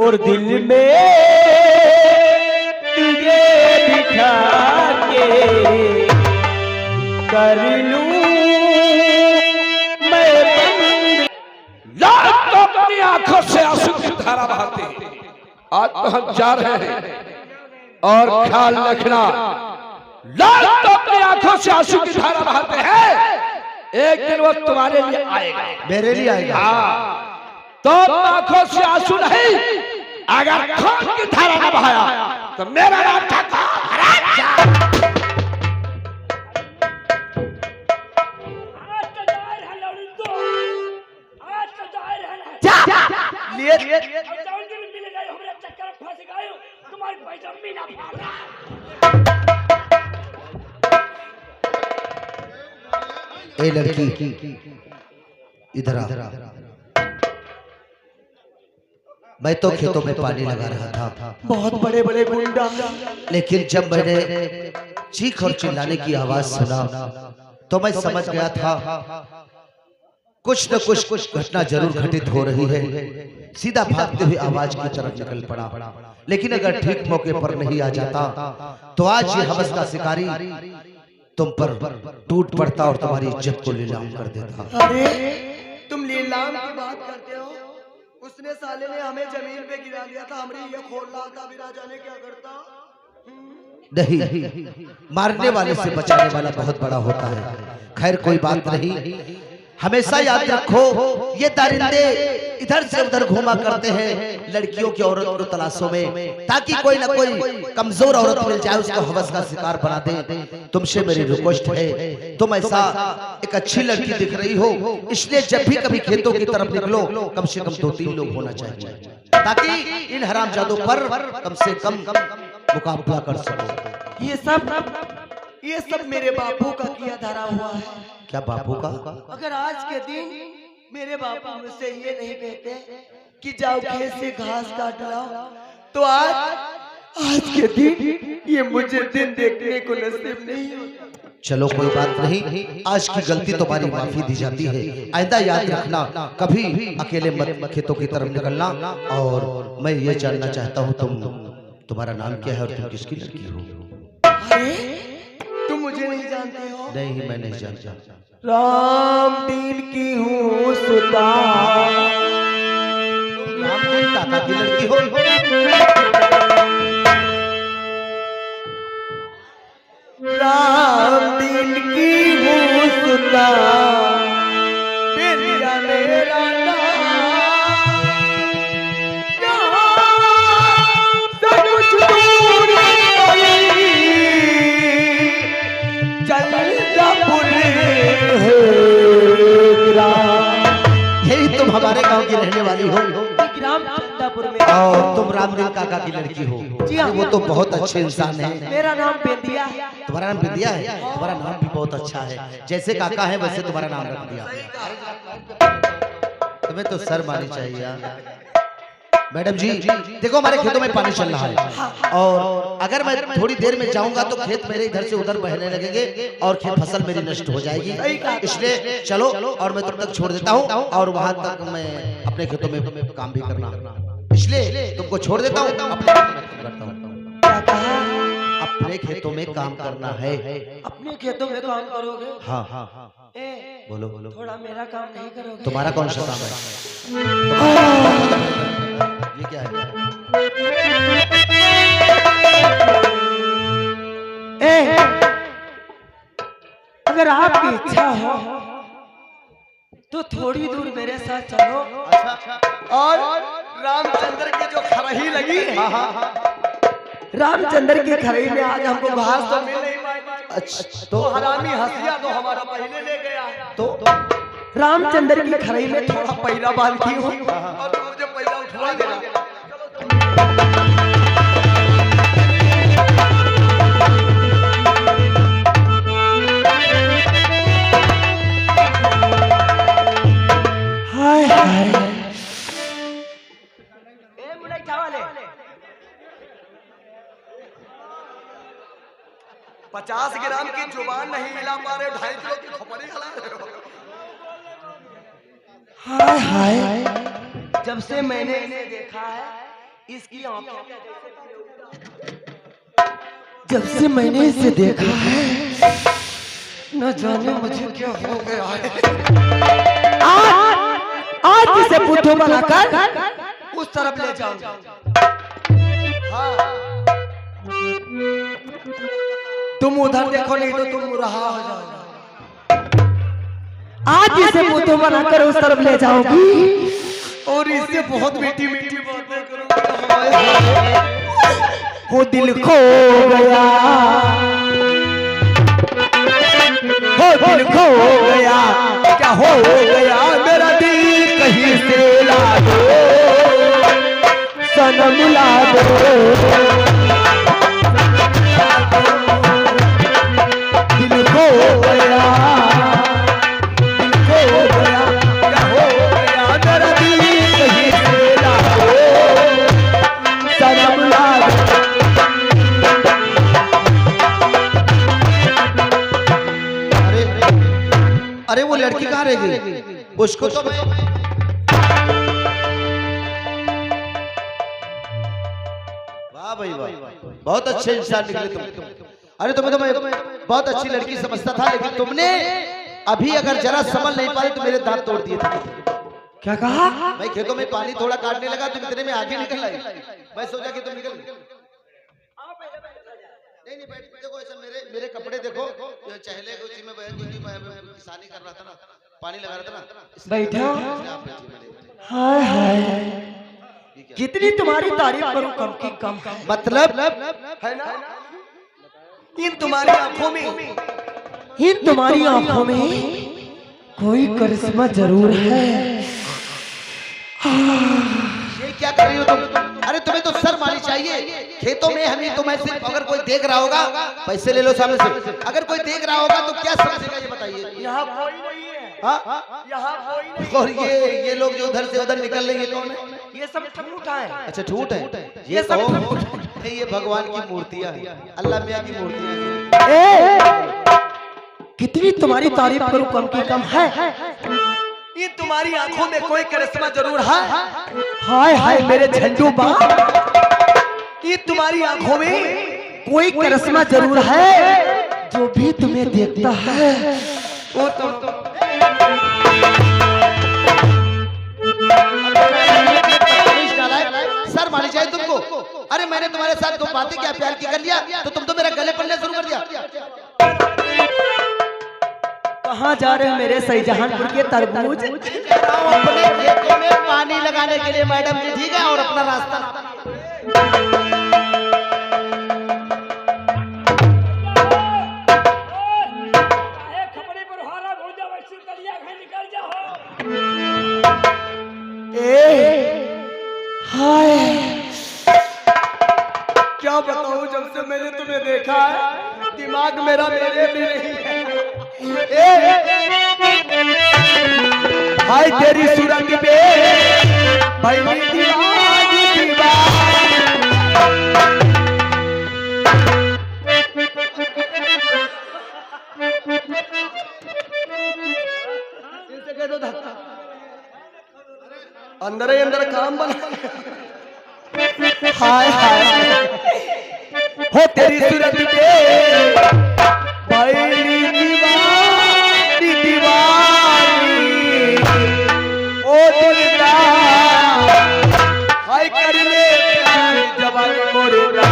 और दिल में तुझे बिठा के कर लूं मैं बंद। लाल तो अपनी आंखों से आंसू की धारा बहाते हैं। आज तो हम जा रहे हैं और ख्याल रखना, लाल तो अपनी आंखों से आंसू की धारा बहाते हैं, एक दिन वो तुम्हारे लिए आएगा, मेरे लिए आएगा। तो आंखों से आंसू नहीं, अगर खून की धारा न बहाया तो मेरा नाम ठाकुर। ए लड़की इधर आ। मैं तो खेतों में पानी लगा रहा था, बहुत बड़े बड़े गुंडा, लेकिन जब मैंने चीख और चिल्लाने की आवाज सुना तो मैं समझ गया था कुछ न कुछ घटना जरूर घटित हो रही है। सीधा भागते हुए आवाज की तरफ निकल पड़ा, लेकिन अगर ठीक मौके पर नहीं आ जाता तो आज ये हवस का शिकारी तुम पर टूट पड़ता और तुम्हारी इज्जत को नीलाम कर देता। अरे तुम नीलाम की बात करते हो? उसने साले ने हमें जमीन पे गिरा दिया था, हमने ये खोल रहा था, बिना जाने क्या करता। नहीं, मारने वाले से बचाने वाला बहुत बड़ा होता है। खैर कोई बात नहीं, हमेशा याद रखो ये दरिंदे इधर से उधर घूमा करते हैं लड़कियों की औरत को तलाशों में, ताकि कोई ना कोई कमजोर औरत मिल जाए उसको हवस का शिकार बना दे। तुमसे मेरी रिक्वेस्ट है, तुम ऐसा एक अच्छी लड़की दिख रही हो, इसलिए जब भी कभी खेतों की तरफ निकलो कम से कम 2-3 लोग होना चाहिए, ताकि इन हरामजादों पर कम से कम मुकाबला कर सको। ये सब मेरे बापू का किया धरा हुआ है। क्या बापू का? अगर आज के दिन मेरे बापू मुझसे ये नहीं कहते कि जाओ खेत से घास काट लाओ, तो आज के दिन ये मुझे दिन देखने को नसीब नहीं होता। चलो कोई बात नहीं, आज की गलती तुम्हारी माफी दी जाती है। आइंदा याद रखना कभी अकेले मत खेतों की तरफ निकलना। और मैं ये जानना चाहता हूँ तुम्हारा नाम क्या है और तुम किसकी लड़की हो? अरे तुम मुझे नहीं जानते हो? नहीं, मैं नहीं जानता। रामदीन की हूँ सुता। रामदीन काका की लड़की हो? रामदीन की हूँ सुता, बेलिया मेरा यही तुम हमारे गांव की रहने वाली हो? रामचंद्रपुर में। और तुम रामदीन काका की लड़की हो? जी हाँ। वो तो बहुत अच्छे इंसान है। मेरा नाम बिंदिया है। तुम्हारा नाम बिंदिया है? तुम्हारा नाम भी बहुत अच्छा है, जैसे काका है वैसे तुम्हारा नाम रख दिया। तुम्हें तो शर्म आनी चाहिए यार। मैडम जी देखो, हमारे खेतों में पानी चल रहा है और अगर मैं थोड़ी देर में जाऊंगा तो खेत मेरे इधर से उधर बहने लगेंगे और खेत फसल मेरी नष्ट हो जाएगी। इसलिए चलो और मैं तुम तक छोड़ देता हूँ और वहां तक मैं अपने खेतों में काम भी करना, इसलिए तुमको छोड़ देता हूँ। अपने खेतों में काम करना है। अपने खेतों में काम करोगे? हाँ हाँ, बोलो। थोड़ा मेरा काम नहीं करोगे? तुम्हारा कौन सा काम है? ये क्या है? अगर आपकी इच्छा हो तो थोड़ी दूर मेरे साथ चलो। और रामचंद्र की जो खरही लगी, रामचंद्र की खरही में आज हमको घास तो मिल नहीं पाएगी। अच्छा, तो हरामी हंसिया तो हमारा पहले ले गया है। तो रामचंद्र की खरही में थोड़ा पैरा बांध की हूँ और मुझे पैरा उठवा देना। हाय हाय 50 ग्राम की जुबान नहीं मिला पा रहे, 2.5 किलो की खोपड़ी खिला रहे हो। हाय हाय, जब से मैंने इन्हें देखा है इसकी जब से मैंने इसे देखा है न जाने मुझे क्या हो गया है। आज इसे बुद्धू बनाकर उस तरफ ले जाऊंगा। हाँ। तुम उधर देखो नहीं तो तुम रहा हो जाओगे। आज इसे बुद्धू बनाकर उस तरफ ले जाऊंगी और इससे बहुत मीठी मीठी बातें करूंगी। वो दिल खो गया, हो दिल खो गया, क्या हो गया मेरा दिल कहीं से ला दो, सनम ला दो, दिल खो गया, दिल खो गया, क्या हो गया मेरा दिल कहीं से ला दो, सनम ला दो। अरे वो लड़की कहाँ रह गई? उसको तो मैं वाह भाई वाह, बहुत अच्छे इंसान निकले तुम। अरे तुम्हें तो मैं बहुत अच्छी लड़की समझता था, लेकिन तुमने अभी अगर जरा समझ नहीं पाए तो मेरे दांत तोड़ दिए थे। क्या कहा? मैं खेतों में पानी थोड़ा काटने लगा, तुम इतने में आगे निकल आई। मैं सोचा कि तुम निकल नहीं बैठ देखो, ऐसा मेरे कपड़े देखो, चहले उसी में किसानी कर रहा था ना, पानी लगा रहा था ना, बैठो। हाय हाय, कितनी तुम्हारी तारीफ करूं कम की कम। मतलब है ना, इन तुम्हारी आंखों में, इन तुम्हारी आंखों में कोई करिश्मा जरूर है। ये क्या कर रही हो तुम? अरे तुम्हें तो शर्म आनी चाहिए। खेतों में हम ही तुम्हें सिर्फ अगर कोई देख रहा होगा, पैसे ले लो सामने से, अगर कोई देख रहा होगा तो क्या समझेगा ये बताइए। यहाँ कोई नहीं है। हाँ? यहाँ कोई नहीं। और ये लोग जो उधर से उधर निकल रहे हैं कौन है? ये सब ठूठ है। अच्छा ठूठ है, ये सब नहीं, ये भगवान की मूर्तियां हैं, अल्लाह मियां की मूर्तियां हैं। कितनी तुम्हारी तारीफ करूं कम की कम है। ये तुम्हारी आंखों में कोई करिश्मा जरूर है। हाय हाय मेरे झंडू बा, ये तुम्हारी आंखों में कोई करिश्मा जरूर है। जो भी तुम्हें देखता है वो तो सर मानी चाहिए तुमको। अरे मैंने तुम्हारे साथ दो बातें क्या प्यार की कर लिया तो तुम तो मेरा गले पड़ने शुरू कर दिया। कहाँ जा रहे हो मेरे शाहजहानपुर के तरबूज? अपने खेतों में पानी लगाने के लिए मैडम जी, ठीक है, और अपना रास्ता क्या बताऊं, जब से मैंने तुम्हें देखा है दिमाग मेरा मेरे भी नहीं है। हाय तेरी सूरत पे भाई दीवानी दीवानी। अंदर ही अंदर काम बना। हाय हाय हो तेरी सूरत पे भाई दीवानी दीवानी, ओ दिलदा हाय कर ले जवान मोरदा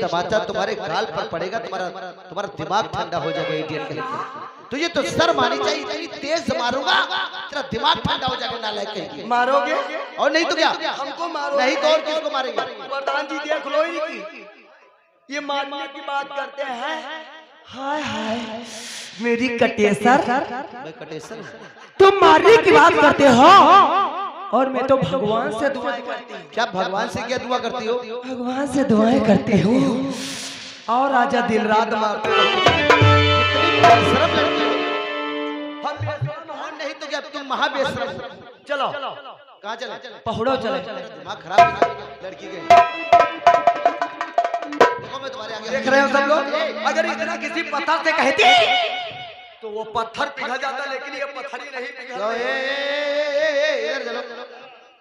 तमाचा तुम्हारे गाल पर पड़ेगा, तुम्हारा दिमाग ठंडा हो जाएगा इडियट कहीं। तुझे तो सर मानी चाहिए, इतनी तेज मारूंगा तेरा दिमाग ठंडा हो जाएगा नालायक कहीं। मारोगे? और नहीं तो क्या? हमको मारोगे? नहीं तो और किसको मारेंगे? प्रधान जी देख लो इनकी, ये मारने की बात करते हैं। हाय हाय मेरी कटेसर, मैं कटेसर तुम मारने की बात करते हो और मैं तो भगवान से दुआएं करती हूँ। क्या भगवान से क्या दुआ करती हो? भगवान से दुआएं करती हूँ और राजा दिन रात मारते रहो। बेशरम लड़की हो। हम बेशरम हो नहीं तो क्या तुम महाबेशरम हो। चलो कहाँ चले? पहुड़ो चले। दिमाग खराब है लड़की के। देखो मैं तुम्हारे आगे देख रहे हो सब लोग, अगर इतना किसी पत्थर से कहती तो वो पत्थर पिघल जाता, लेकिन ये पत्थर ही नहीं पिघला। इधर चलो,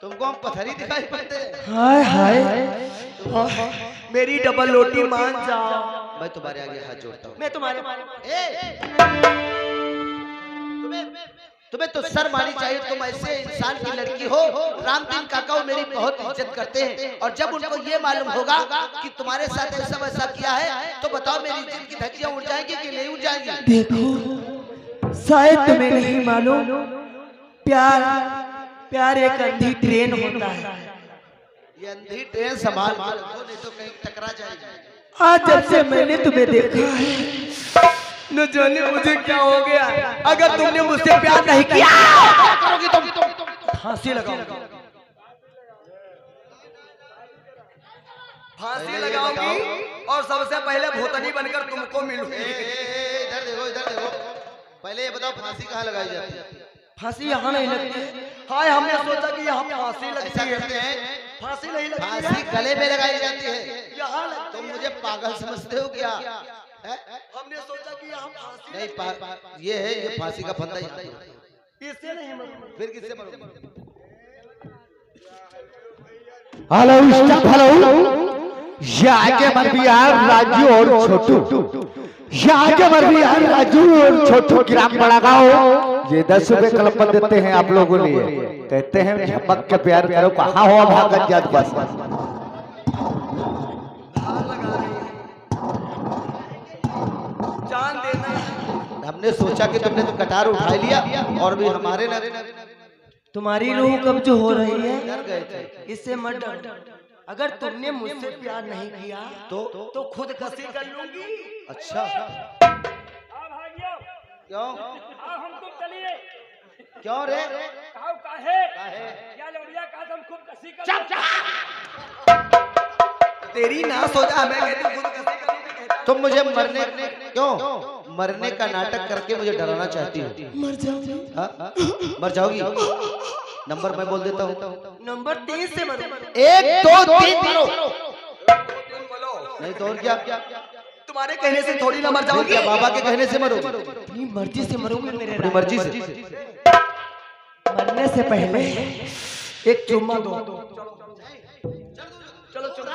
तुमको हम पत्थर ही दिखाई पड़ते हैं। हाय हाय मेरी डबल रोटी मान जाओ। मैं तुम्हारे आगे हाथ जोड़ता हूँ। मैं तुम्हारे तुम्हें तो सर मानी चाहिए, तुम ऐसे इंसान की लड़की हो। रामदीन काका मेरी बहुत इज्जत करते हैं और जब उनको ये मालूम होगा कि तुम्हारे साथ ऐसा वैसा किया है तो बताओ मेरी इज्जत की धज्जियां उड़ जाएंगी कि नहीं उड़ जाएंगी? देखो शायद तुम्हें नहीं मालूम, प्यार प्यार एक अंधी ट्रेन होता है। ये अंधी ट्रेन संभाल नहीं तो कहीं टकरा जाएगी। आज जब से मैंने तुम्हें देखा है न जाने मुझे क्या हो गया। अगर तुमने मुझसे प्यार नहीं किया क्या करोगी तुम? फांसी लगाओगी, फांसी लगाओगी और सबसे पहले भूतनी बनकर तुमको मिलूंगी। इधर देखो, इधर देखो, पहले ये बताओ फांसी कहाँ लगाई जाती है? फांसी यहाँ नहीं लगती है। हाय हमने सोचा कि यहाँ फांसी लगती है। करते हैं फांसी नहीं लगती है, फांसी गले में लगाई जाती है। यहाँ लगती तुम है। मुझे पागल समझते हो क्या? हमने सोचा कि यहाँ फांसी नहीं, ये है, ये फांसी का फंदा ही है। इससे नहीं मरोगे। फिर किससे मरोगे? Hello staff, hello. ये आगे मर भी यार राजू और छोटू, ये आगे मर भी यार राजू और छोटू ग्राम बड़ा गाँव। ये 10 रुपए कलपन देते हैं आप लोगों के लिए, कहते हैं झपक के प्यार करो। कहाँ हो भागत जात बस। जान देना है। हमने सोचा कि तुमने तो कटार उठा लिया और भी हमारे न तुम्हारी रूह कब्ज हो रही है, डर गए थे। इससे मत डरो। अगर तुमने मुझसे प्यार नहीं किया तो खुद कसी कर लूंगी। अच्छा क्यों? हम तुम चलिए। क्यों रे? काहे? या लौड़िया का तुम खूब कसी कर। तेरी ना सोचा मैं कहती खुद कसी करूंगी। तुम मुझे मरने का नाटक करके मुझे डराना चाहती हो? मर जाऊंगी। मर जाओगी? नंबर मैं बोल देता हूँ। नंबर 3 से मरो। 1 2 3 मरो। नहीं तो और क्या? तुम्हारे कहने से थोड़ी ना मर जाऊंगी। क्या बाबा के कहने से मरो? अपनी मर्जी से मरोगे मेरे अपनी मर्जी से। मरने से पहले एक चुम्मा दो। चलो चलो।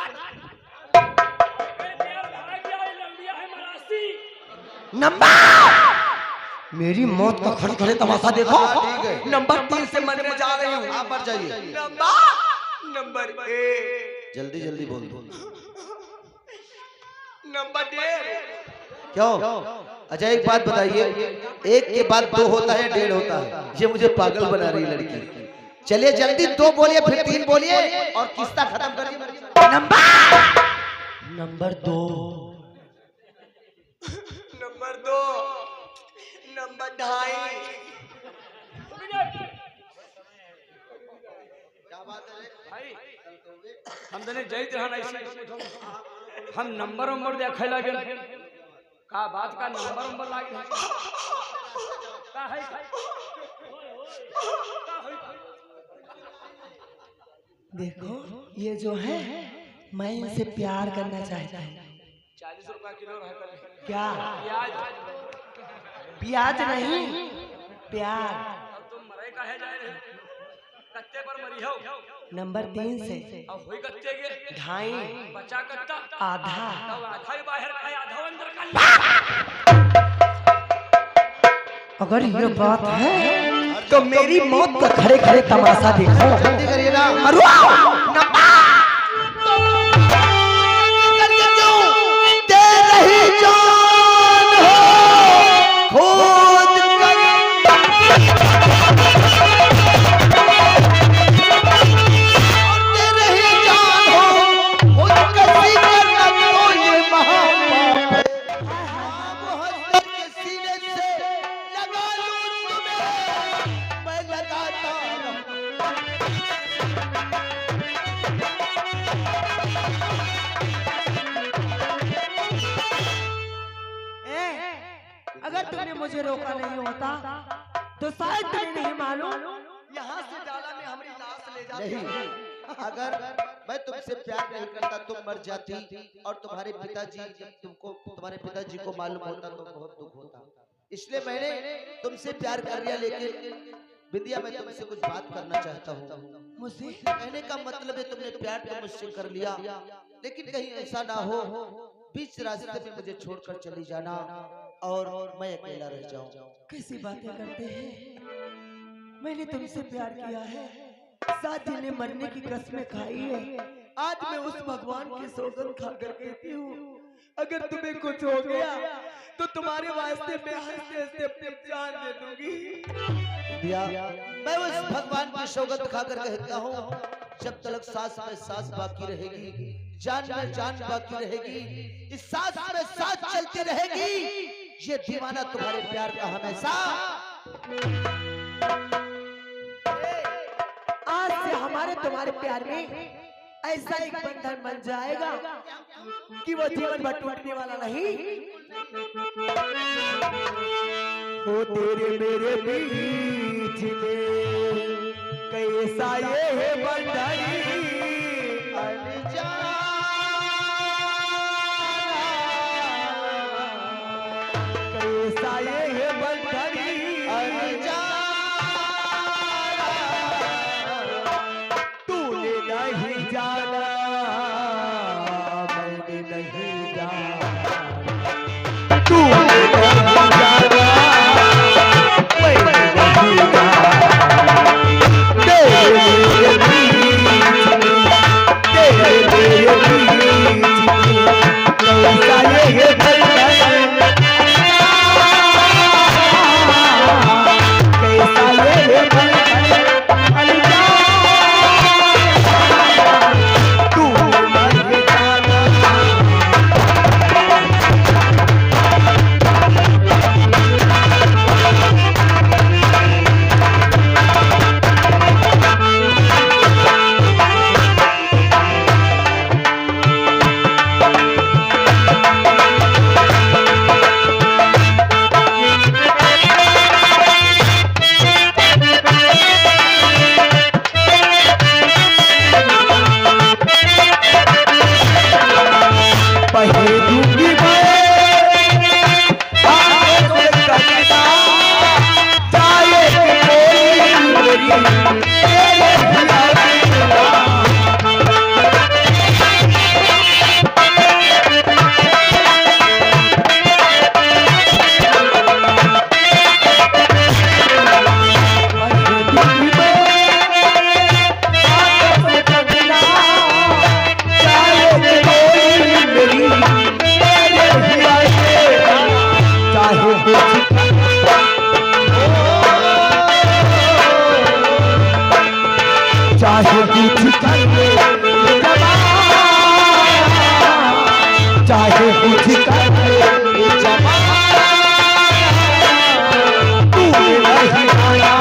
नंबर मेरी मौत का खड़े खड़े तमाशा देखो। नंबर 3 से मरने जा रही हूँ। आप मर जाइए। नंबर 1। जल्दी जल्दी बोल दो। नंबर 1। क्यों? अच्छा एक बात बताइए, 1 के बाद 2 होता है, 1.5 होता है। ये मुझे पागल बना रही लड़की। चलिए जल्दी 2 बोलिए, फिर 3 बोलिए और किस्सा खत्म करिए। नंबर 2। नंबर 2। नंबर 2.5। हम तने जय जहां ऐसे हम नंबर देखे लगे। का बात का नंबर लागे का है? देखो ये जो है मैं इनसे प्यार करना चाहता हूँ। 40 रुपया किलो रहता क्या? प्याज। प्याज नहीं, प्यार। अब तुम मरे काहे जाए रहे? कत्ते पर मरी हो? नंबर 3 से। अब होई कत्ते के? 2.5। बचा कत्ता? आधा। तब आधा ही बाहर का आधा अंदर का। अगर ये बात है तो मेरी मौत का खड़े खड़े तमाशा देखो। जल्दी करिए ना। मरो। नंबर तुमने मुझे रोका नहीं होता तो शायद तुम्हें नहीं मालूम यहाँ से डाला में हमारी लाश ले जाते। नहीं, अगर मैं तुमसे प्यार नहीं करता तुम मर जाती और तुम्हारे पिताजी को मालूम होता तो बहुत दुख होता। इसलिए मैंने तुमसे प्यार कर लिया। लेकिन विद्या, मैं तुमसे कुछ बात करना चाहता हूँ। मुझसे कहने का मतलब है तुमने प्यार तो मुझसे कर लिया, लेकिन कहीं ऐसा ना हो बीच रास्ते में मुझे छोड़कर चली जाना और मैं अकेला रह जाऊं। कैसी बातें करते हैं? मैंने तुमसे प्यार किया है, साथ ही ने मरने की कसमें खाई है। आज मैं उस भगवान की सौगंध खाकर कहती हूँ, अगर तुम्हें कुछ हो गया तो तुम्हारे वास्ते मैं हंसते हंसते अपनी जान दे दूंगी। मैं उस भगवान की सौगंध खाकर कहता हूँ, जब तक सांस में सांस बाकी रहेगी, जान में जान बाकी रहेगी, इस सांस में सांस चलती रहेगी, ये दीवाना तुम्हारे प्यार का हमेशा। आज से हमारे तुम्हारे प्यार में ऐसा एक बंधन बन जाएगा कि वो जीवन भर टूटने वाला नहीं। हो तेरे मेरे बीच में कैसा ये है बंधन अनजाना, कैसा ये है बंधन अनजाना, तूने नहीं जाना मैंने नहीं जाना, तूने नहीं जाना मैंने नहीं जाना, तेरे मेरे बीच में कैसा ये है बंधन, कैसा ये है बंधन अनजाना, तू नहीं जाना। चाहे कुछ कर ले चाहे कुछ कर ले जमाना, तू नहीं आया।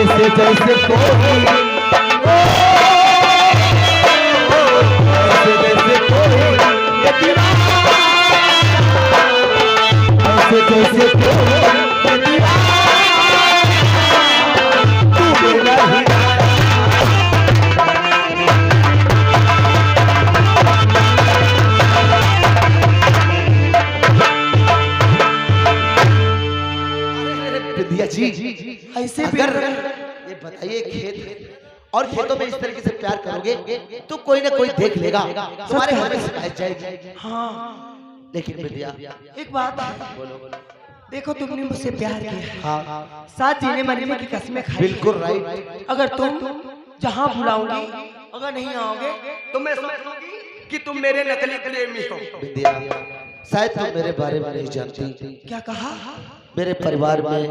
जैसे कोई जैसे कोई ये दीवाना, जैसे कोई ये दीवाना, तू मेरा ही विद्या जी। ऐसे अगर ये बताइए खेत और खेतों में इस तरीके से प्यार करोगे तो कोई ना कोई देख लेगा, तुम्हारे हाथ में शिकायत जाएगी। हाँ लेकिन विद्या एक बात बोलो। देखो, तुमने मुझसे प्यार किया, हाँ साथ जीने मरने की कसमें खाई, बिल्कुल राइट। अगर तुम जहाँ बुलाऊंगी अगर नहीं आओगे तो मैं समझूंगी कि तुम मेरे नकली प्रेमी हो। बिंदिया, शायद तुम मेरे बारे में नहीं जानती। क्या कहा? मेरे परिवार में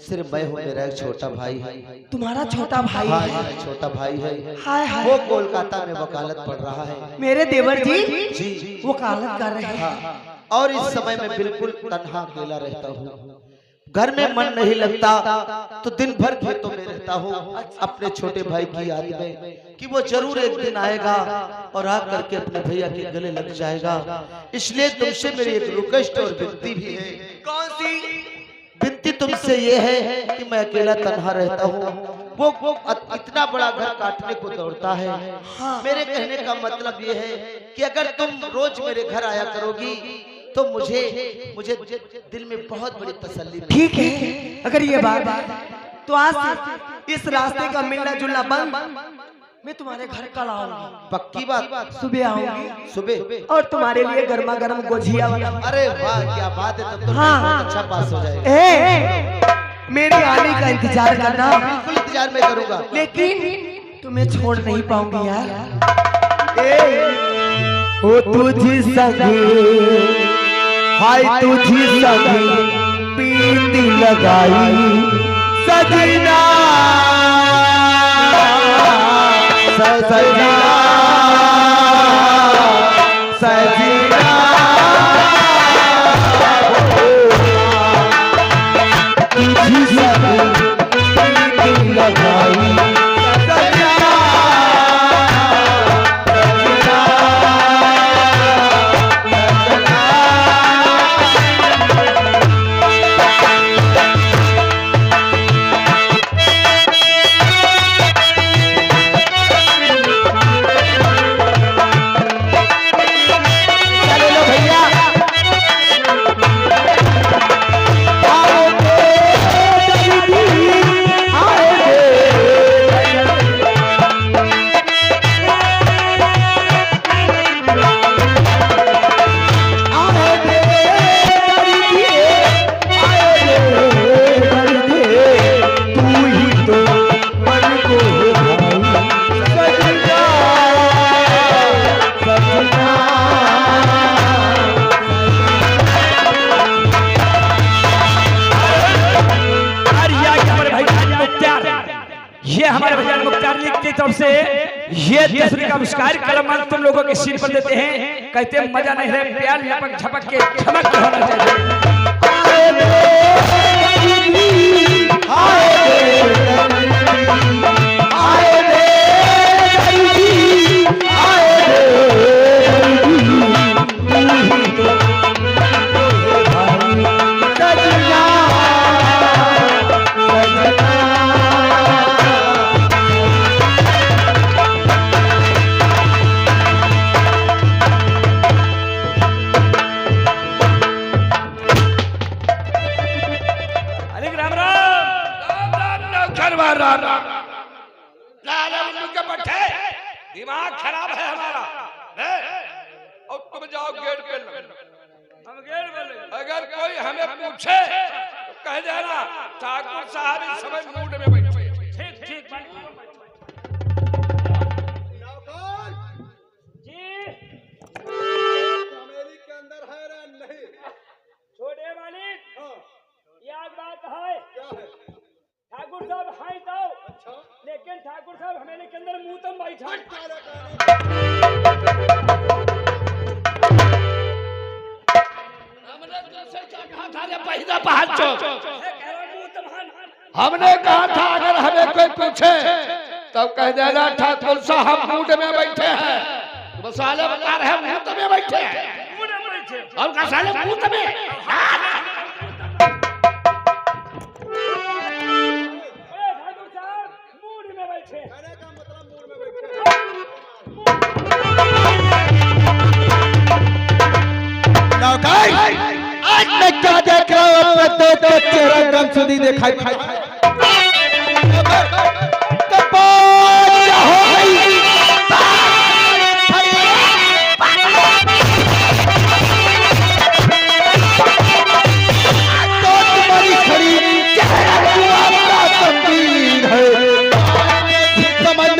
सिर्फ मैं हूँ, मेरा एक छोटा भाई है। तुम्हारा छोटा भाई हाँ, है? मेरा छोटा भाई है। हाय हाय। वो कोलकाता में वकालत पढ़ रहा है। मेरे देवर जी जी, वकालत कर रहे हैं। हाँ, और इस समय मैं बिल्कुल तन्हा अकेला रहता हूँ। घर में मन नहीं लगता तो दिन भर खेतों में रहता हूँ अपने छोटे भाई की याद में कि वो जरूर एक दिन आएगा और आ करके अपने भैया के गले लग जाएगा। इसलिए तुमसे मेरी एक रिक्वेस्ट और विनती भी है। कौन सी विनती तुमसे ये है कि मैं अकेला तन्हा रहता हूँ, वो इतना बड़ा घर काटने को दौड़ता है। मेरे कहने का मतलब ये है कि अगर तुम रोज मेरे घर आया करोगी तो मुझे दिल में बहुत बड़ी तसल्ली। ठीक है, अगर ये बात है तो आज से इस रास्ते का मिलना जुलना बंद। मैं तुम्हारे घर कल आऊंगी। पक्की बात? सुबह आऊंगी, सुबह, और तुम्हारे लिए गर्मा गर्म गोजिया बना। अरे वाह, क्या बात है, तब तो हाँ, बहुत अच्छा पास हो जाएगा। मेरे आने का इंतजार करना। बिल्कुल इंतजार मैं करूंगा, लेकिन तुम्हें छोड़ नहीं पाऊंगी यार। ओ तुझी सगी, हाय तुझी सगी पीती लगाई सजना, सजना, सजना, तुझी सगी पीती लगाई सजना, हमारे भैया मुख्तार लीग की तरफ से ये तस्वीर का आविष्कार कलम तुम लोगों के सिर पर देते हैं। कहते हैं मजा नहीं है, प्यार लपक झपक के चमक होना चाहिए। दिमाग खराब है हमारा, और तुम जाओ गेट पे हम गेट पे। अगर कोई हमें पूछे तो कह देना ठाकुर साहब इस समय मूड में बैठे हैं। ठीक ठीक जी, चमेली के अंदर है या नहीं? छोटे मालिक, याद बात है क्या है? ठाकुर साहब हाई तो अच्छा, लेकिन ठाकुर साहब हमें के अंदर मुंह तम बैठा। हमने कहा था अगर हमें कोई पूछे तब कह देना ठाकुर साहब मूड में बैठे हैं। तो साले बता रहे हैं मूड में बैठे हैं, और का साले मूड में कहने का मतलब मूड में बैठे। आज मैं क्या देख रहा हूँ अपने दो चेहरा गम सुधी दिखाई तुम्हारी खड़ी समझ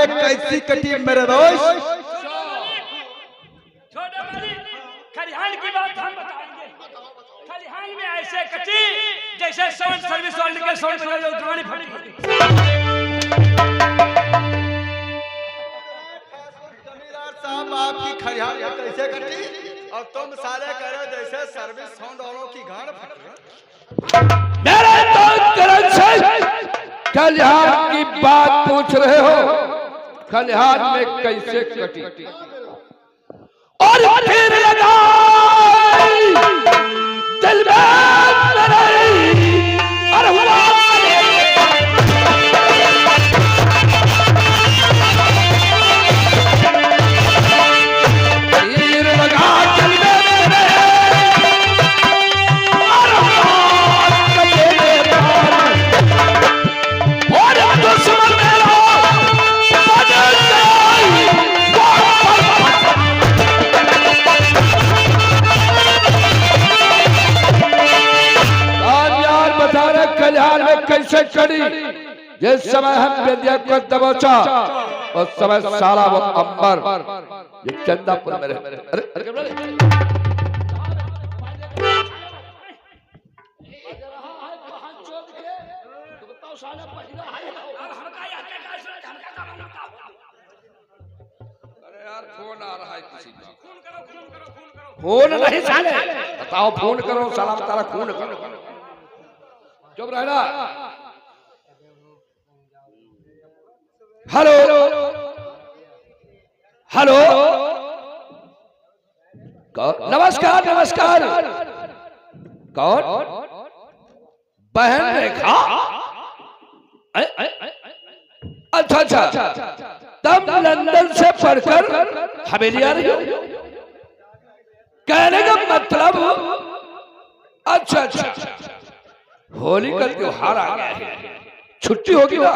में कैसी कटी मेरे दोस्त? छोटे मालिक, खलिहान की बात हम बताएंगे। खलिहान में ऐसे कटी जैसे साउंड सर्विस वाले के साउंड में जो गाड़ी फटी। जमींदार साहब आपकी खलिहान में कैसे कटी और तुम साले कह रहे हो जैसे सर्विस साउंड वालों की गाड़ फटी। मेरे तो करण से खलिहान की बात पूछ रहे हो। खलिहान में कैसे कटी और फिर लगाई दिल में मेरे और हुआ तीर लगा दिल में मेरे और हुआ कटे और दुश्मन मेरा बदल गई। खलिहान में कैसे कड़ी? जिस समय हम बेदिया को दबोचा उस समय सारा वो अंबर ये चंदापुर में रहे। अरे यार फोन आ रहा है किसी का। फोन नहीं साले, बताओ फोन करो साला, तारा खून करो। चुप रहना। हेलो हेलो, नमस्कार नमस्कार। कौन? बहन रेखा? अच्छा अच्छा, तुम लंदन से पढ़कर हवेली आ रही हो? कहने का मतलब अच्छा अच्छा, होली का त्योहार आ गया है, छुट्टी होगी ना?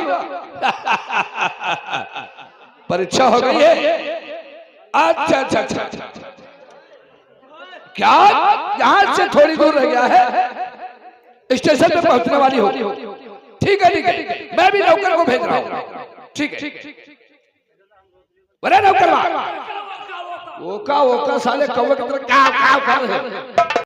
परीक्षा हो गई है? अच्छा अच्छा अच्छा, क्या यहाँ से थोड़ी दूर रह गया है, स्टेशन पे पहुंचने वाली हो? ठीक है ठीक है, मैं भी नौकर को भेज रहा हूँ। ठीक है, बड़े नौकर, वो का साले कौवे की तरह क्या कर रहे हैं?